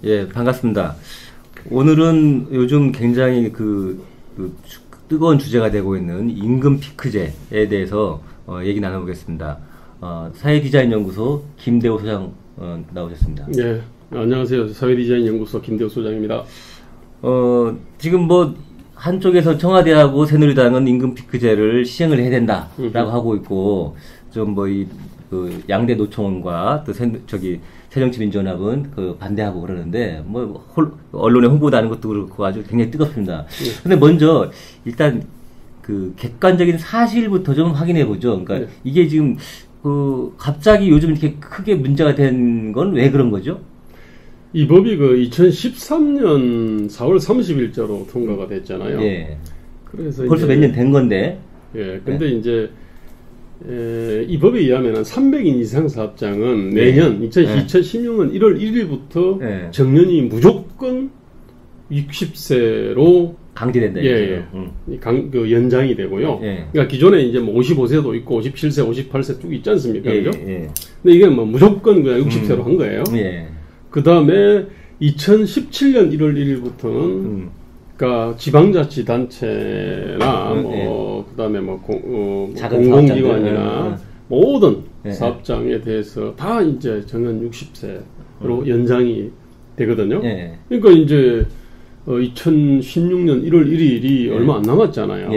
예, 반갑습니다. 오늘은 요즘 굉장히 뜨거운 주제가 되고 있는 임금 피크제에 대해서 얘기 나눠보겠습니다. 사회디자인연구소 김대호 소장 나오셨습니다. 네, 안녕하세요. 사회디자인연구소 김대호 소장입니다. 지금 한쪽에서 청와대하고 새누리당은 임금 피크제를 시행을 해야 된다라고 하고 있고, 좀 양대 노총과 또 새정치민주연합은 반대하고 그러는데, 언론에 홍보도 것도 그렇고 아주 굉장히 뜨겁습니다. 근데 먼저 일단 객관적인 사실부터 좀 확인해 보죠. 그러니까 이게 지금 갑자기 요즘 이렇게 크게 문제가 된 건 왜 그런 거죠? 이 법이 2013년 4월 30일자로 통과가 됐잖아요. 예. 그래서 벌써 몇 년 된 건데. 예. 근데 이제 이 법에 의하면 300인 이상 사업장은 내년 2016년 1월 1일부터 정년이 무조건 60세로 강제된다. 연장이 되고요. 그러니까 기존에 이제 55세도 있고 57세, 58세 쭉 있지 않습니까? 그죠? 근데 이게 무조건 그냥 60세로 한 거예요. 그 다음에 2017년 1월 1일부터는 그러니까 지방자치단체나 그다음에 공공기관이나 모든 사업장에 대해서 다 이제 정년 60세로 연장이 되거든요. 그러니까 이제 2016년 1월 1일이 얼마 안 남았잖아요.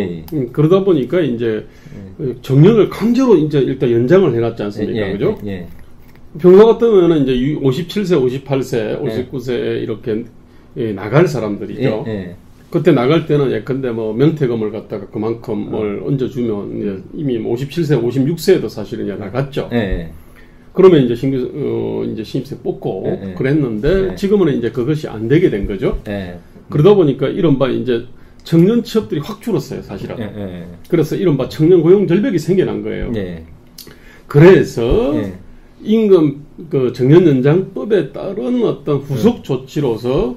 그러다 보니까 이제 정년을 강제로 이제 일단 연장을 해놨지 않습니까? 그죠? 평소 같으면은 이제 57세, 58세, 59세 이렇게 나갈 사람들이죠. 그때 나갈 때는 예컨대 명퇴금을 갖다가 그만큼을 얹어주면 이제 이미 57세, 56세에도 사실은 이제 나갔죠. 그러면 이제 이제 신입생 뽑고 그랬는데 지금은 이제 그것이 안 되게 된 거죠. 그러다 보니까 이른바 이제 청년 취업들이 확 줄었어요, 사실은. 그래서 이른바 청년 고용 절벽이 생겨난 거예요. 그래서 임금 정년 연장법에 따른 어떤 후속 조치로서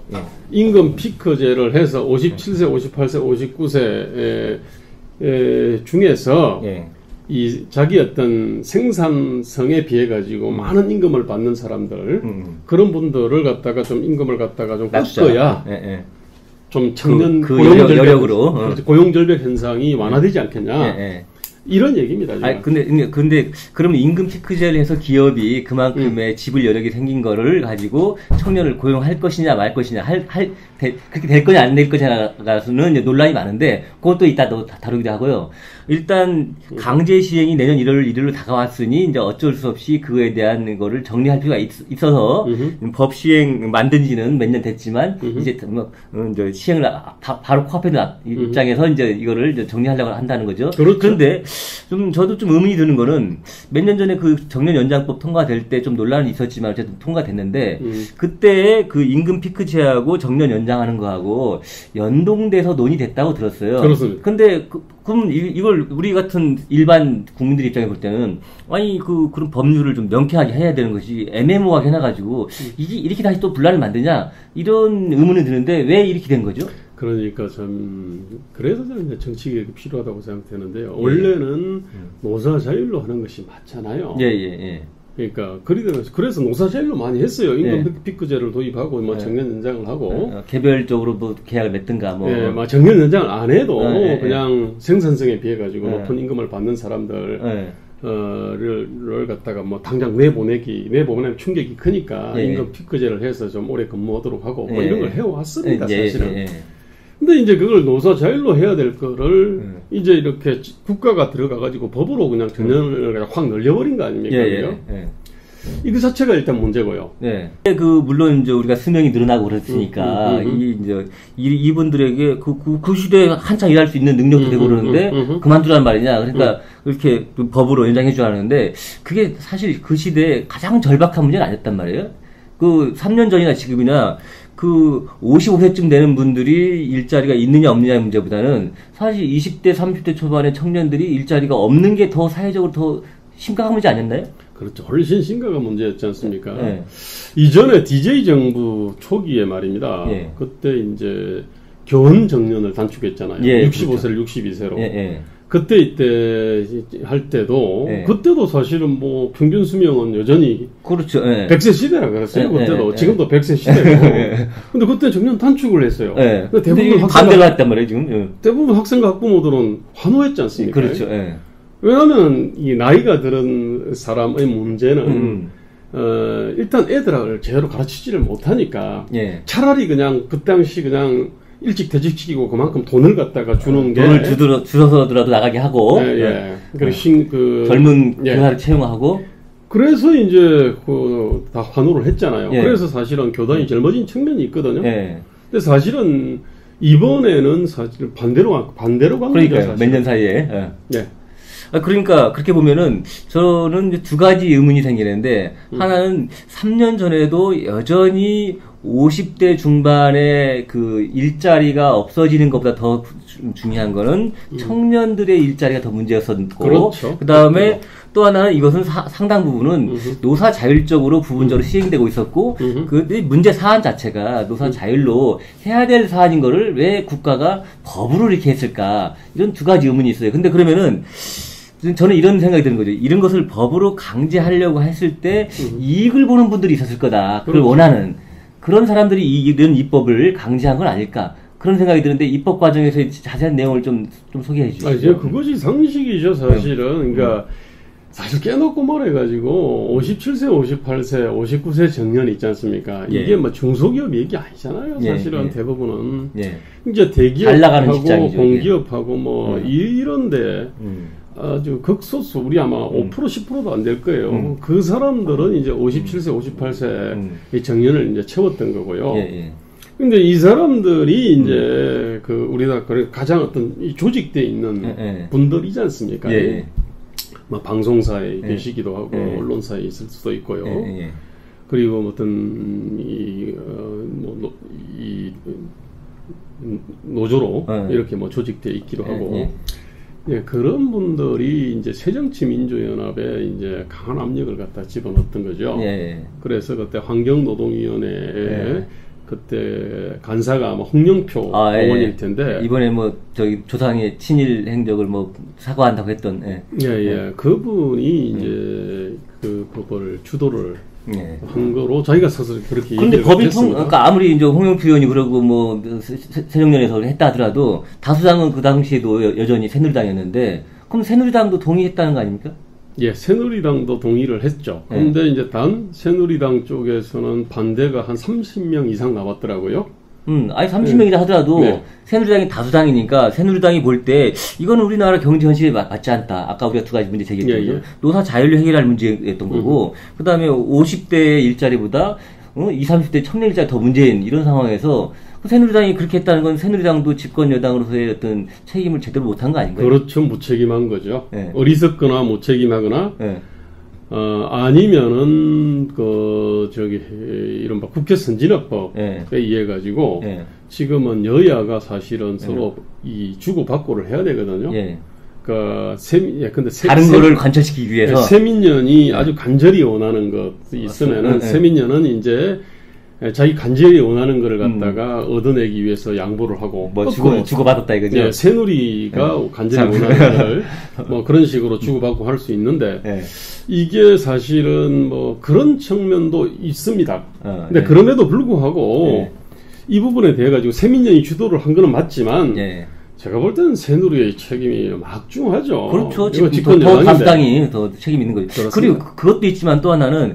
임금 피크제를 해서 57세, 58세, 59세 중에서 이 자기 어떤 생산성에 비해 가지고 많은 임금을 받는 사람들 그런 분들을 갖다가 좀 임금을 갖다가 좀 깎아야 좀 청년 고용절벽 현상이 완화되지 않겠냐. 이런 얘기입니다. 근데 그러면 임금 피크제를 해서 기업이 그만큼의 지불 여력이 생긴 거를 가지고 청년을 고용할 것이냐 말 것이냐 그렇게 될 거냐 안 될 거냐가서는 논란이 많은데 그것도 이따 또 다루기도 하고요. 일단 강제 시행이 내년 1월 1일로 다가왔으니 이제 어쩔 수 없이 그거에 대한 거를 정리할 필요가 있어서 법 시행 만든 지는 몇 년 됐지만 이제 시행을 바로 코앞에 있는 입장에서 이제 이거를 이제 정리하려고 한다는 거죠. 그런데 저도 좀 의문이 드는 거는 몇 년 전에 정년 연장법 통과될 때 좀 논란이 있었지만 어쨌든 통과됐는데 그때 임금 피크제하고 정년 연장하는 거하고 연동돼서 논의됐다고 들었어요. 그렇습니다. 근데 그럼 이걸 우리 같은 일반 국민들 입장에 볼 때는 아니 그런 법률을 좀 명쾌하게 해야 되는 것이 애매모호하게 해놔가지고 이렇게 다시 또 분란을 만드냐 이런 의문이 드는데 왜 이렇게 된 거죠? 그러니까 그래서 저는 정치개혁이 필요하다고 생각되는데요. 원래는 노사 자율로 하는 것이 맞잖아요. 그러니까 그래서 노사 자율로 많이 했어요. 임금 피크제를 도입하고 정년 연장을 하고 개별적으로 계약을 맺든가 정년 연장을 안 해도 그냥 생산성에 비해 가지고 높은 임금을 받는 사람들 를 갖다가 당장 내보내면 충격이 크니까 임금 피크제를 해서 좀 오래 근무하도록 하고 이런 걸 해왔습니다, 사실은. 근데 이제 그걸 노사 자율로 해야 될 거를 이제 이렇게 국가가 들어가가지고 법으로 그냥 정년을 확 늘려버린 거 아닙니까? 이거 자체가 일단 문제고요. 물론 이제 우리가 수명이 늘어나고 그랬으니까 이분들에게 그 시대에 한창 일할 수 있는 능력도 되고 그러는데 그만두란 말이냐. 그러니까 이렇게 법으로 연장해 줘 하는데 그게 사실 그 시대에 가장 절박한 문제는 아니었단 말이에요. 3년 전이나 지금이나 55세쯤 되는 분들이 일자리가 있느냐 없느냐의 문제보다는 사실 20대, 30대 초반의 청년들이 일자리가 없는 게 더 사회적으로 더 심각한 문제 아니었나요? 그렇죠. 훨씬 심각한 문제였지 않습니까? 이전에 DJ 정부 초기에 말입니다. 그때 이제 교원 정년을 단축했잖아요. 65세를 62세로. 그때 이때 할 때도 그때도 사실은 뭐 평균 수명은 여전히 그렇죠. 100세 시대라 그랬어요. 그때도 지금도 100세 시대고. 근데 그때 정년 단축을 했어요. 대부분 반대로 했단 말이에요 지금. 대부분 학생과 학부모들은 환호했지 않습니까? 그렇죠. 왜냐하면 이 나이가 들은 사람의 문제는 일단 애들을 제대로 가르치지를 못하니까 차라리 그냥 그 당시 그냥 일찍 퇴직시키고 그만큼 돈을 갖다가 주는 게 돈을 주서서라도 나가게 하고 그리고 젊은 교사를 채용하고 그래서 이제 다 환호를 했잖아요. 그래서 사실은 교단이 젊어진 측면이 있거든요. 근데 사실은 이번에는 사실 반대로 간 거죠. 몇 년 사이에. 그러니까 그렇게 보면은 저는 두 가지 의문이 생기는데 하나는 3년 전에도 여전히 50대 중반에 그 일자리가 없어지는 것보다 더 중요한 거는 청년들의 일자리가 더 문제였었고 그렇죠. 그다음에 또 하나는 이것은 상당 부분은 노사 자율적으로 부분적으로 시행되고 있었고 그 문제 사안 자체가 노사 자율로 해야 될 사안인 거를 왜 국가가 법으로 이렇게 했을까 이런 두 가지 의문이 있어요. 근데 그러면은 저는 이런 생각이 드는 거죠. 이런 것을 법으로 강제하려고 했을 때 이익을 보는 분들이 있었을 거다. 그걸 원하는 그런 사람들이 이런 입법을 강제한 건 아닐까. 그런 생각이 드는데 입법 과정에서 자세한 내용을 좀 소개해 주시죠. 이제 그것이 상식이죠, 사실은. 그러니까 사실 깨놓고 말해가지고 57세, 58세, 59세 정년 있지 않습니까? 이게 뭐 중소기업 얘기 아니잖아요. 사실은 대부분은 이제 대기업하고 공기업하고 뭐 이런데. 아주 극소수, 우리 아마 5%, 10%도 안 될 거예요. 그 사람들은 이제 57세, 58세 정년을 이제 채웠던 거고요. 근데 이 사람들이 이제 그 우리나라 가장 어떤 조직되어 있는 분들이지 않습니까? 뭐 방송사에 계시기도 하고 언론사에 있을 수도 있고요. 그리고 어떤 노조로 이렇게 뭐 조직되어 있기도 하고. 그런 분들이 이제 새정치민주연합에 이제 강한 압력을 갖다 집어넣었던 거죠. 그래서 그때 환경노동위원회에 그때 간사가 아마 홍영표 의원일 텐데 이번에 뭐 저기 조상의 친일 행적을 뭐 사과한다고 했던 그분이 이제 그 법을 주도를 한 거로 자기가 스스로 그렇게 근데 법이 그러니까 아무리 이제 홍영표 의원이 그러고 뭐 새정년에서 했다 하더라도 다수당은 그 당시에도 여전히 새누리당이었는데 그럼 새누리당도 동의했다는 거 아닙니까? 새누리당도 동의를 했죠. 근데 이제 단 새누리당 쪽에서는 반대가 한 30명 이상 나왔더라고요. 아니 30명이다 하더라도 새누리당이 다수당이니까 새누리당이 볼 때 이거는 우리나라 경제 현실에 맞지 않다. 아까 우리가 두 가지 문제 제기했죠. 노사 자율로 해결할 문제였던 거고 그 다음에 50대 일자리보다 20, 30대 청년 일자리 더 문제인 이런 상황에서 새누리당이 그렇게 했다는 건 새누리당도 집권 여당으로서의 어떤 책임을 제대로 못한 거 아닌가요? 그렇죠. 무책임한 거죠. 어리석거나 무책임하거나 아니면은 이른바 국회 선진화법에 의해 가지고 지금은 여야가 사실은 서로 이 주고받고를 해야 되거든요. 근데 다른 거를 관철시키기 위해서 세민연이 아주 간절히 원하는 것이 있으면은 세민연은 이제 자기 간절히 원하는 거를 갖다가 얻어내기 위해서 양보를 하고 뭐 주고받았다 이거죠. 새누리가 간절히 원하는 거를 뭐 그런 식으로 주고받고 할 수 있는데 이게 사실은 뭐 그런 측면도 있습니다. 근데 그럼에도 불구하고 이 부분에 대해 가지고 세민연이 주도를 한 거는 맞지만 제가 볼 때는 새누리의 책임이 막중하죠. 그렇죠. 지금 더 다수당이 더 책임 있는 거죠. 그렇습니다. 그리고 그것도 있지만 또 하나는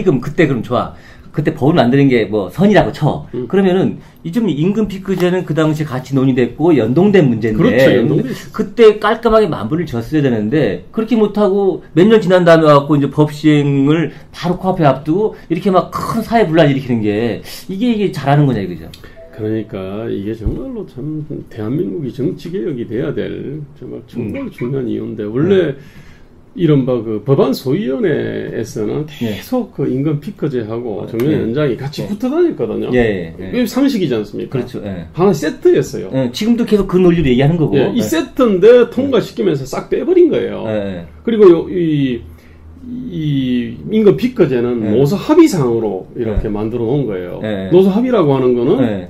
그럼 그때 그럼 좋아. 그때 법을 만드는 게 뭐 선이라고 쳐. 그러면은 좀 임금 피크제는 그 당시 같이 논의됐고 연동된 문제인데 그렇죠, 그때 깔끔하게 마무리를 졌어야 되는데 그렇게 못하고 몇 년 지난 다음에 와갖고 이제 법 시행을 바로 코앞에 앞두고 이렇게 막 큰 사회 분란 일으키는 게 이게 잘하는 거냐 이거죠. 그러니까 이게 정말로 참 대한민국이 정치개혁이 돼야 될 정말 중요한 이유인데 원래 이른바 그 법안 소위원회에서는 계속 그 임금 피크제하고 정년 연장이 같이 붙어 다녔거든요. 이게 상식이지 않습니까? 그렇죠. 하나 세트였어요. 지금도 계속 그 논리로 얘기하는 거고. 이 세트인데 통과시키면서 싹 빼버린 거예요. 그리고 이 임금 피크제는 노사 합의상으로 이렇게 만들어 놓은 거예요. 노사 합의라고 하는 거는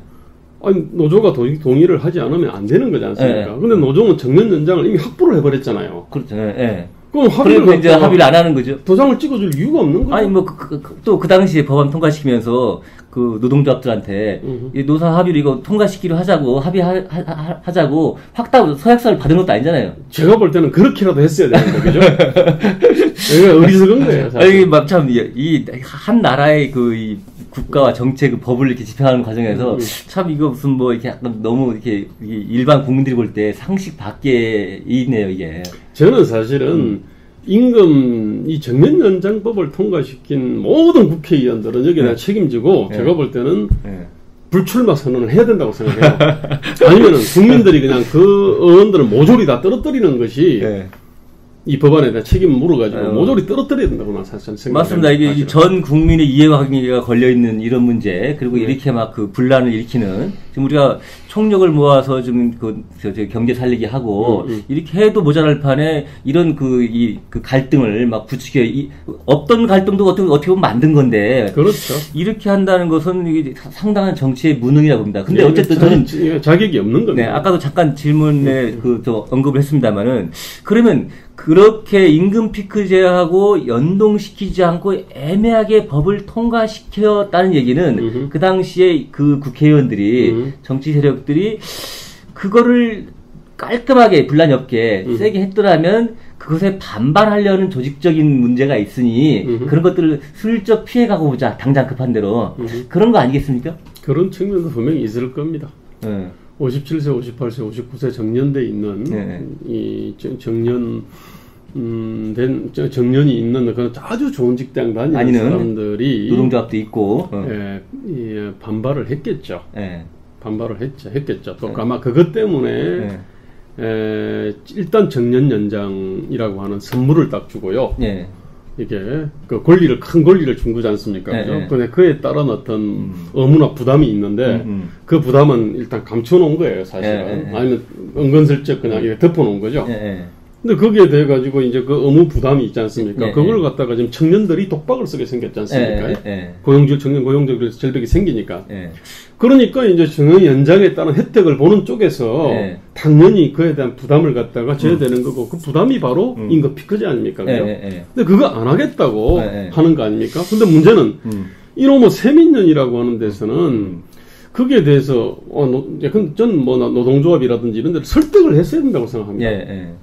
아니, 노조가 동의를 하지 않으면 안 되는 거지 않습니까? 근데 노조는 정년 연장을 이미 확보를 해버렸잖아요. 그렇죠. 예. 그럼 합의를 이제 합의를 안 하는 거죠. 도장을 찍어줄 이유가 없는 거죠. 아니 뭐 또 그 당시에 법안 통과시키면서 그 노동조합들한테 이 노사 합의를 이거 통과시키려 하자고 합의하자고 확답 서약서를 받은 것도 아니잖아요. 제가 볼 때는 그렇게라도 했어야 되는데 그죠? 이거 어리석은 거예요. 아니 참 이 한 나라의 그 이 국가와 정책 그 법을 이렇게 집행하는 과정에서 참 이거 무슨 뭐 이렇게 약간 너무 이렇게 일반 국민들이 볼 때 상식 밖에 있네요 이게. 저는 사실은 임금 이 정년 연장법을 통과시킨 모든 국회의원들은 여기에 대한 책임지고 제가 볼 때는 불출마 선언을 해야 된다고 생각해요. 아니면은 국민들이 그냥 그 의원들을 모조리 다 떨어뜨리는 것이 이 법안에 대한 책임을 물어가지고 모조리 떨어뜨려야 된다고 난 사실 생각합니다. 맞습니다. 이게 전 국민의 이해관계가 걸려있는 이런 문제, 그리고 이렇게 막 그 분란을 일으키는, 지금 우리가 총력을 모아서 좀 경제 살리기 하고, 이렇게 해도 모자랄 판에 이런 그 갈등을 막 부추겨, 없던 갈등도 어떻게 보면 만든 건데. 그렇죠. 이렇게 한다는 것은 이게 상당한 정치의 무능이라고 봅니다. 근데 어쨌든 저는. 자격이 없는 겁니다. 네, 아까도 잠깐 질문에 언급을 했습니다만은, 그러면 그렇게 임금 피크제하고 연동시키지 않고 애매하게 법을 통과시켰다는 얘기는 그 당시에 그 국회의원들이 정치 세력들이 그거를 깔끔하게 분란이 없게 세게 했더라면 그것에 반발하려는 조직적인 문제가 있으니 그런 것들을 슬쩍 피해가고 보자. 당장 급한 대로. 그런 거 아니겠습니까? 그런 측면도 분명히 있을 겁니다. 57세, 58세, 59세 정년돼 있는 이 정년이 있는 그런 아주 좋은 직장 다니는 사람들이 노동조합도 있고 반발을 했겠죠. 반발을 했겠죠. 또 아마 그것 때문에 일단 정년 연장이라고 하는 선물을 딱 주고요. 이게 그 큰 권리를 준 거지 않습니까? 그죠? 근데 그에 따른 어떤 의무나 부담이 있는데 그 부담은 일단 감춰놓은 거예요, 사실은. 아니면 은근슬쩍 그냥 이렇게 덮어놓은 거죠. 근데 거기에 대해 가지고 이제 그 의무 부담이 있지 않습니까? 그걸 갖다가 지금 청년들이 독박을 쓰게 생겼지 않습니까? 청년 고용적 절벽이 생기니까. 그러니까 이제 정년 연장에 따른 혜택을 보는 쪽에서 당연히 그에 대한 부담을 갖다가 져야 되는 거고 그 부담이 바로 임금 피크제 아닙니까? 그죠? 근데 그거 안 하겠다고 하는 거 아닙니까? 근데 문제는 이놈의 세민연이라고 하는 데서는 거기에 대해서 전 노동조합이라든지 이런 데를 설득을 했어야 된다고 생각합니다.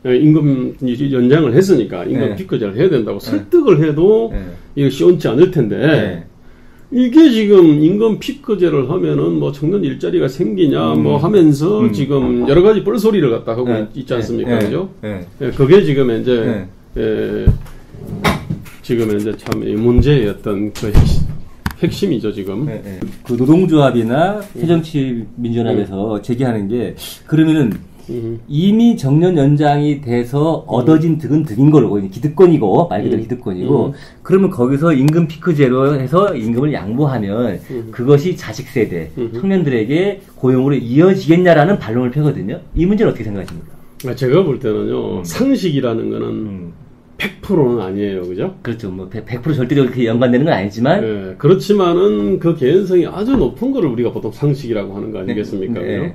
임금 연장을 했으니까 임금 피크제를 해야 된다고 설득을 해도 이거 시원치 않을 텐데 이게 지금 임금 피크제를 하면은 뭐 청년 일자리가 생기냐 뭐 하면서 지금 여러 가지 뻘소리를 갖다 하고 있지 않습니까? 그죠? 그게 지금 이제 참 문제의 어떤 그 핵심이죠, 지금. 그 노동조합이나 새정치민주연합에서 제기하는 게, 그러면은, 이미 정년 연장이 돼서 얻어진 득은 득인 걸로, 기득권이고, 말 그대로 기득권이고, 그러면 거기서 임금 피크제로 해서 임금을 양보하면, 그것이 자식 세대, 청년들에게 고용으로 이어지겠냐라는 반론을 펴거든요. 이 문제는 어떻게 생각하십니까? 제가 볼 때는요, 상식이라는 거는, 100%는 아니에요, 그죠? 그렇죠. 뭐 100% 절대적으로 그렇게 연관되는 건 아니지만, 그렇지만은 그 개연성이 아주 높은 거를 우리가 보통 상식이라고 하는 거 아니겠습니까? 그죠?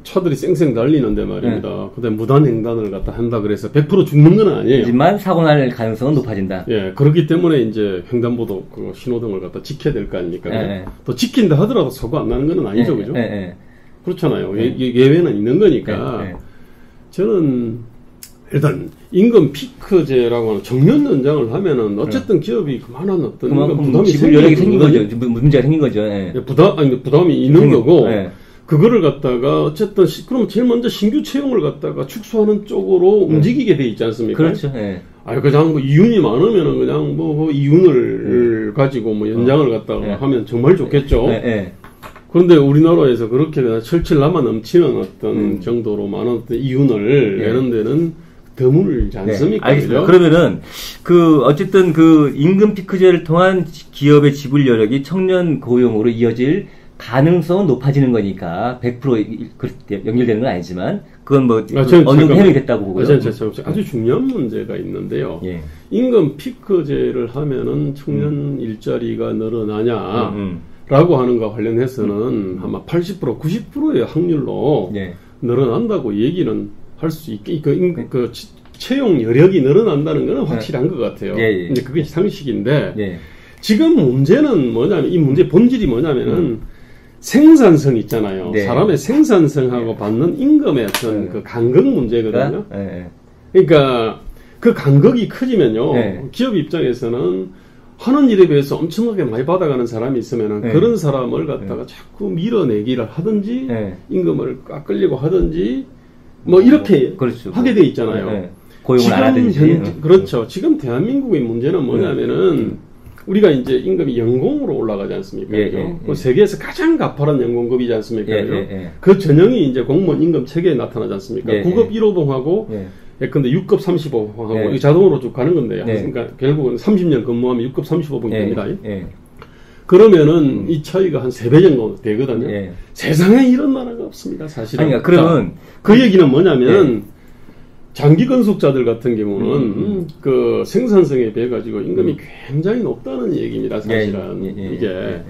차들이 쌩쌩 달리는데 말입니다. 근데 무단횡단을 갖다 한다 그래서 100% 죽는 건 아니에요. 하지만 사고 날 가능성은 높아진다. 그렇기 때문에 이제 횡단보도 그 신호등을 갖다 지켜야 될 거 아닙니까? 또 지킨다 하더라도 사고 안 나는 건 아니죠, 그죠? 그렇잖아요. 예외는 있는 거니까. 저는 일단 임금 피크제라고 하는 정년 연장을 하면은 어쨌든 기업이 그만한 어떤 부담이 생긴 거죠. 문제가 생긴 거죠. 부담이 있는 거고 그거를 갖다가 어쨌든 그럼 제일 먼저 신규 채용을 갖다가 축소하는 쪽으로 움직이게 돼 있지 않습니까? 그렇죠. 그냥 뭐 이윤이 많으면은 그냥 뭐 이윤을 가지고 뭐 연장을 갖다가 하면 정말 좋겠죠. 그런데 우리나라에서 그렇게 철철 남아 넘치는 어떤 정도로 많은 어떤 이윤을 내는 데는 드물지 않습니까? 알겠습니다. 그러면은 어쨌든 임금 피크제를 통한 기업의 지불 여력이 청년 고용으로 이어질 가능성은 높아지는 거니까 100% 연결되는 건 아니지만 그건 뭐 어느 정도 해명이 됐다고 보고요. 아주 중요한 문제가 있는데요. 임금 피크제를 하면은 청년 일자리가 늘어나냐? 라고 하는 것과 관련해서는 아마 80%, 90%의 확률로 늘어난다고 얘기는 할 수 있게, 그 채용 여력이 늘어난다는 것은 확실한 것 같아요. 근데 그게 상식인데, 지금 문제는 뭐냐면, 이 문제의 본질이 뭐냐면은, 생산성 있잖아요. 사람의 생산성하고 받는 임금의 어떤 그 간극 문제거든요. 그러니까, 그 간극이 커지면요, 기업 입장에서는 하는 일에 비해서 엄청나게 많이 받아가는 사람이 있으면은 그런 사람을 갖다가 자꾸 밀어내기를 하든지, 임금을 깎으려고 하든지, 뭐 이렇게 그렇죠. 하게 돼 있잖아요. 고용을 안 하든지. 그렇죠. 지금 대한민국의 문제는 뭐냐면은 우리가 이제 임금이 연공으로 올라가지 않습니까? 그 세계에서 가장 가파른 연공급이지 않습니까? 그 전형이 이제 공무원 임금 체계에 나타나지 않습니까? 9급 1호봉하고 근데 6급 35봉하고 자동으로 쭉 가는 건데요. 그러니까 결국은 30년 근무하면 6급 35봉이 됩니다. 그러면은 이 차이가 한 3배 정도 되거든요. 세상에 이런 나라가 없습니다, 사실은. 그러니까 그러면 그 얘기는 뭐냐면 장기 건속자들 같은 경우는 그 생산성에 비해 가지고 임금이 굉장히 높다는 얘기입니다, 사실은. 이게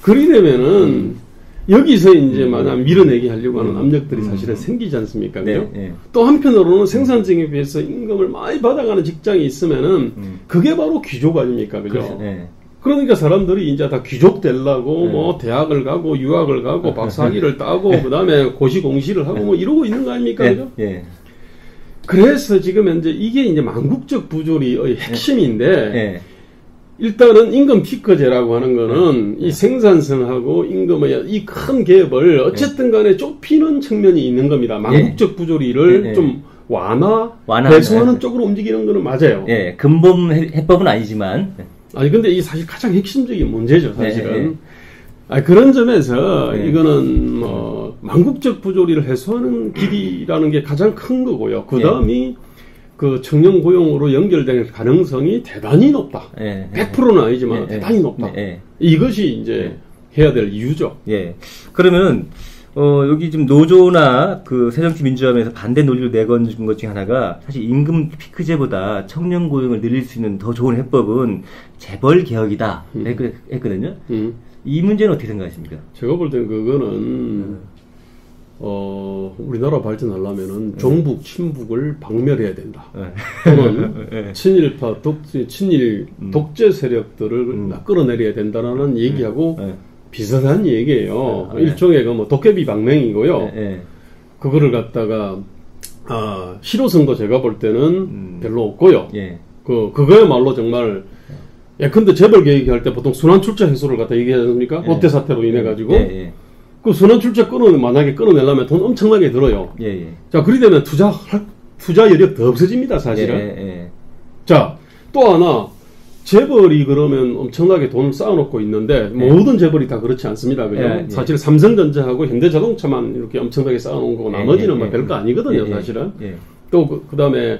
그리 되면은 여기서 이제 만약 밀어내기 하려고 하는 압력들이 사실은 생기지 않습니까? 또 한편으로는 생산성에 비해서 임금을 많이 받아가는 직장이 있으면은 그게 바로 귀족 아닙니까? 그죠? 그러니까 사람들이 이제 다 귀족 되려고 뭐 대학을 가고 유학을 가고 박사학위를 따고 그다음에 고시공시를 하고 뭐 이러고 있는 거 아닙니까? 그죠? 그래서 지금 현재 이게 이제 망국적 부조리의 핵심인데 일단은 임금 피크제라고 하는 거는 이 생산성하고 임금의 이 큰 갭을 어쨌든 간에 좁히는 측면이 있는 겁니다. 망국적 부조리를 좀 배수하는 쪽으로 움직이는 거는 맞아요. 근본 해법은 아니지만. 아니 근데 이게 사실 가장 핵심적인 문제죠, 사실은. 그런 점에서 이거는 뭐 망국적 부조리를 해소하는 길이라는 게 가장 큰 거고요. 그 다음이 그 청년 고용으로 연결될 가능성이 대단히 높다. 100%는 아니지만 대단히 높다. 이것이 이제 해야 될 이유죠. 그러면 여기 지금 노조나 그 새정치민주화에서 반대 논리를 내건 것 중에 하나가 사실 임금 피크제보다 청년 고용을 늘릴 수 있는 더 좋은 해법은 재벌 개혁이다 했거든요. 이 문제는 어떻게 생각하십니까? 제가 볼 땐 그거는 우리나라 발전하려면은 종북, 친북을 박멸해야 된다. 또는 친일파, 친일 독재 세력들을 끌어내려야 된다라는 얘기하고 비슷한 얘기예요. 일종의 뭐 도깨비 방맹이고요. 그거를 갖다가 실효성도 제가 볼 때는 별로 없고요. 그거야말로 정말 근데 재벌 계획할 때 보통 순환 출자 해소를 갖다 얘기하지 않습니까? 롯데 사태로 인해 가지고 그 순환 출자 만약에 끌어내려면 돈 엄청나게 들어요. 자, 그리 되면 투자 여력 더 없어집니다, 사실은. 자, 또 하나 재벌이 그러면 엄청나게 돈을 쌓아놓고 있는데 모든 재벌이 다 그렇지 않습니다, 그죠? 사실 삼성전자하고 현대자동차만 이렇게 엄청나게 쌓아놓은 거고 나머지는 뭐 별거 아니거든요, 사실은. 또 그다음에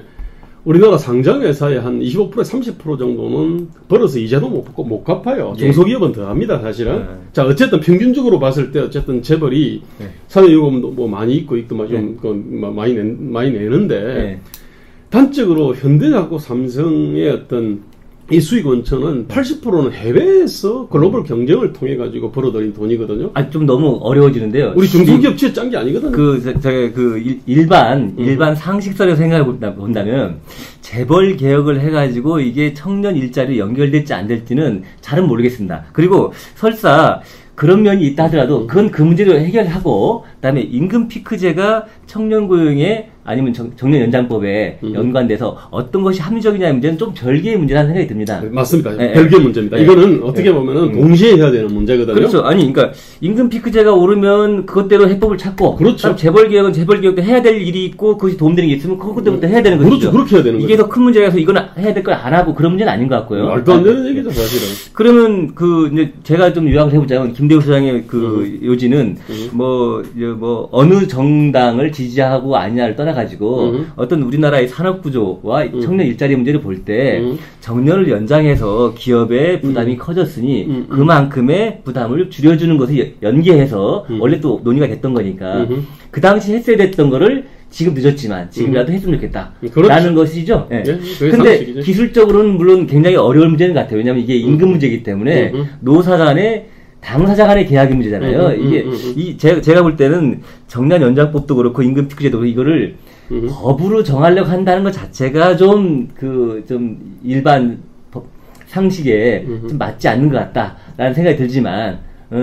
우리나라 상장회사의 한 25%, 30% 정도는 벌어서 이자도 못 갚아요. 중소기업은 더 합니다, 사실은. 자, 어쨌든 평균적으로 봤을 때 어쨌든 재벌이 사회요금도 뭐 많이 있고 많이 내는데 단적으로 현대하고 삼성의 어떤 이 수익 원천은 80%는 해외에서 글로벌 경쟁을 통해 가지고 벌어들인 돈이거든요. 좀 너무 어려워지는데요. 우리 중소기업체에 짠 게 아니거든요. 일반 상식선에서 생각해 본다면 재벌 개혁을 해가지고 이게 청년 일자리 연결될지 안 될지는 잘은 모르겠습니다. 그리고 설사 그런 면이 있다 하더라도 그건 그 문제를 해결하고 그다음에 임금 피크제가 청년 고용에 아니면 정년 연장법에 연관돼서 어떤 것이 합리적이냐의 문제는 좀 별개의 문제라는 생각이 듭니다. 맞습니다. 별개의 문제입니다. 이거는 어떻게 보면은 동시에 해야 되는 문제거든요. 그렇죠. 아니, 그러니까 임금 피크제가 오르면 그것대로 해법을 찾고, 그렇죠. 재벌 개혁은 재벌 개혁도 해야 될 일이 있고 그것이 도움되는 게 있으면 그것부터 해야 되는 거죠. 그렇죠. 그렇게 해야 되는 거죠. 이게 더 큰 문제라서 이건 해야 될 걸 안 하고 그런 문제는 아닌 것 같고요. 말도 안 되는 얘기죠, 사실은. 그러면 이제 제가 좀 요약을 해보자면 김대우 소장의 요지는 어느 정당을 지지하고 아니냐를 떠나가지고 어떤 우리나라의 산업 구조와 청년 일자리 문제를 볼 때 정년을 연장해서 기업의 부담이 커졌으니 그만큼의 부담을 줄여주는 것을 연계해서 원래 또 논의가 됐던 거니까 그 당시 했어야 됐던 거를 지금 늦었지만 지금이라도 했으면 좋겠다. 그렇죠. 라는 것이죠. 예. 근데 기술적으로는 물론 굉장히 어려운 문제는 같아요. 왜냐하면 이게 임금 문제이기 때문에 노사 간에 당사자 간의 계약의 문제잖아요. 이게 제가 볼 때는 정년 연장법도 그렇고 임금 피크제도 그렇고 이거를 법으로 정하려고 한다는 것 자체가 좀 일반 법 상식에 좀 맞지 않는 것 같다라는 생각이 들지만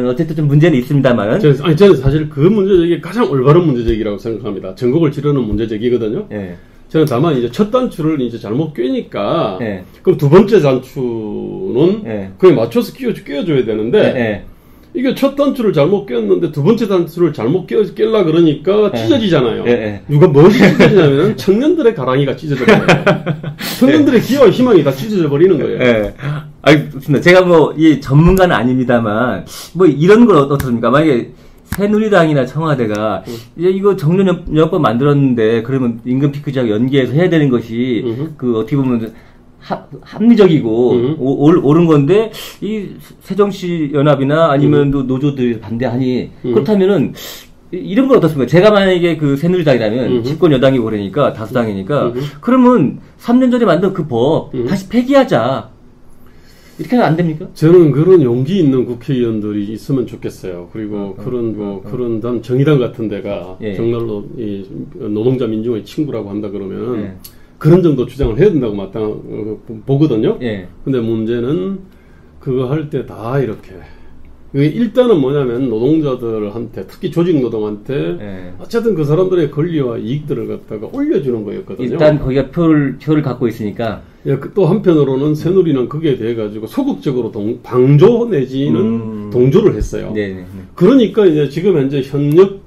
어쨌든 좀 문제는 있습니다만. 저는 사실 그 문제제기 가장 올바른 문제제기라고 생각합니다. 전국을 지르는 문제제기거든요. 예. 저는 다만 이제 첫 단추를 이제 잘못 꿰니까 예. 그럼 두 번째 단추는 예. 그에 맞춰서 끼워줘야 되는데 예. 이게 첫 단추를 잘못 꼈는데 두 번째 단추를 잘못 깰라 그러니까 찢어지잖아요. 누가 무엇이 찢어지냐면 청년들의 가랑이가 찢어져 버려요. 청년들의 기회와 희망이 다 찢어져 버리는 거예요. 알겠습니다. 제가 뭐 이 전문가는 아닙니다만 뭐 이런 걸 어떻습니까? 만약에 새누리당이나 청와대가 이제 이거 정년연장법 만들었는데 그러면 임금 피크제하고 연계해서 해야 되는 것이 그 어떻게 보면 합리적이고 옳은 건데 이 새정치연합이나 아니면 또 노조들이 반대하니 그렇다면은 이런 건 어떻습니까? 제가 만약에 그 새누리당이라면 집권 여당이고 그러니까 다수당이니까 그러면 3년 전에 만든 그 법 다시 폐기하자. 이렇게 하면 안 됩니까? 저는 그런 용기 있는 국회의원들이 있으면 좋겠어요. 그리고 그런 정의당 같은 데가 예. 정말로 이 노동자 민중의 친구라고 한다 그러면 예. 그런 정도 주장을 해야 된다고 보거든요. 예. 근데 문제는 그거 할 때 다 이렇게. 일단은 뭐냐면 노동자들한테 특히 조직노동한테 예. 어쨌든 그 사람들의 권리와 이익들을 갖다가 올려주는 거였거든요. 일단 거기가 표를 갖고 있으니까. 예, 또 한편으로는 새누리는 거기에 대해 가지고 소극적으로 방조 내지는 동조를 했어요. 네네. 그러니까 이제 지금 현재 현역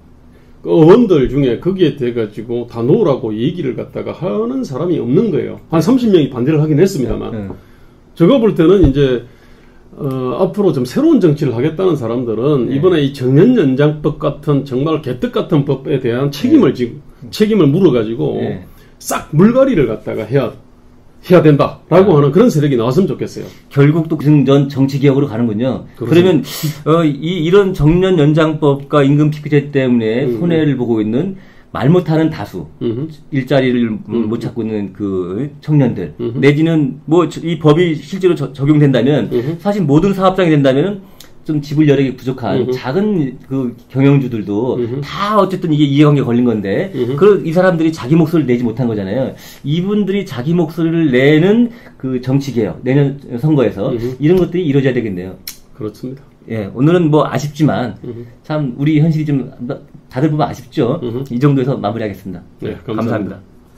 의원들 중에 거기에 대해 가지고 다 놓으라고 얘기를 갖다가 하는 사람이 없는 거예요. 한 30명이 반대를 하긴 했습니다만. 제가 볼 때는 이제 앞으로 좀 새로운 정치를 하겠다는 사람들은 이번에 이 정년연장법 같은 정말 개떡 같은 법에 대한 책임을 물어가지고 싹 물갈이를 갖다가 해야 된다라고 하는 그런 세력이 나왔으면 좋겠어요. 결국 또 전 정치개혁으로 가는군요. 그렇습니다. 그러면 이런 정년연장법과 임금 피크제 때문에 손해를 보고 있는 말 못하는 다수, 일자리를 못 찾고 있는 그 청년들, 내지는 뭐 이 법이 실제로 적용된다면 사실 모든 사업장이 된다면 좀 지불 여력이 부족한 작은 그 경영주들도 다 어쨌든 이게 이해관계 걸린 건데 이 사람들이 자기 목소리를 내지 못한 거잖아요. 이분들이 자기 목소리를 내는 그 정치개혁, 내년 선거에서 이런 것들이 이루어져야 되겠네요. 그렇습니다. 예, 오늘은 뭐 아쉽지만 참 우리 현실이 좀 다들 보면 아쉽죠. 이 정도에서 마무리하겠습니다. 네, 감사합니다.